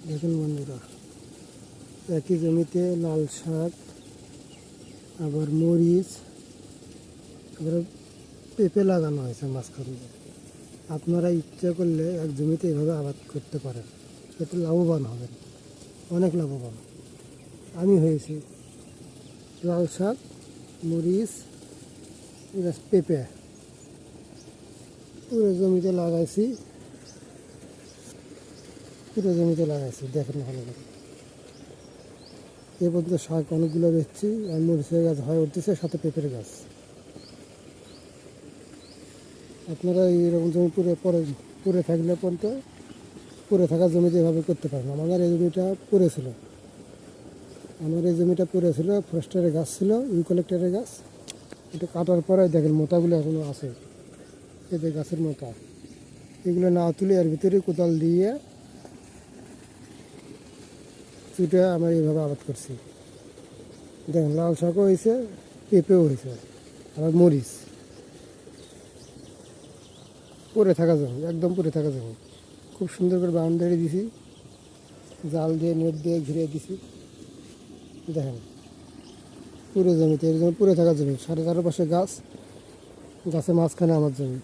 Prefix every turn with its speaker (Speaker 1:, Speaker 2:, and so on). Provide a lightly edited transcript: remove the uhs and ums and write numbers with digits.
Speaker 1: দেখুন বন্ধুরা, একই জমিতে লাল শাক, আবার মরিচ, আবার পেঁপে লাগানো হয়েছে মাঝখান দিয়ে। আপনারা ইচ্ছা করলে এক জমিতে এভাবে আবাদ করতে পারেন, এতে লাভবান হবেন, অনেক লাভবান। আমি হয়েছি লাল শাক, মরিচ, পেঁপে পুরো জমিতে লাগাইছি, দেখেন ভালো করে। এ পর্যন্ত শাক অনেকগুলো বেচছি, আর মরিচের গাছ হয়ে উঠতেছে, সাথে পেঁপের গাছ। আপনারা এইরকম জমি পরে থাকলে পর্যন্ত পরে থাকা জমিতে এভাবে করতে পারেন। আমাদের এই জমিটা পড়ে ছিল, ফরেস্টারের গাছ ছিল, ইউক্যালিপটাসের গাছ। এটা কাটার পরে দেখেন মোটাগুলো এখনো আছে, এদের গাছের মোটা। এগুলো না তুলে এর ভিতরে কোদাল দিয়ে চুটে আমরা এইভাবে আবাদ করছি। দেখেন লাল শাকও হয়েছে, পেঁপেও হয়েছে, আবার মরিচ। পরে থাকা জমি, একদম পরে থাকা জমি। খুব সুন্দর করে বাউন্ডারি দিছি, জাল দিয়ে নেট দিয়ে ঘিরে দিছি। দেখেন পুরো জমিতে, এর জন্য পরে থাকা জমি, 4.5 পাশে গাছ, গাছের মাঝখানে আমার জমি।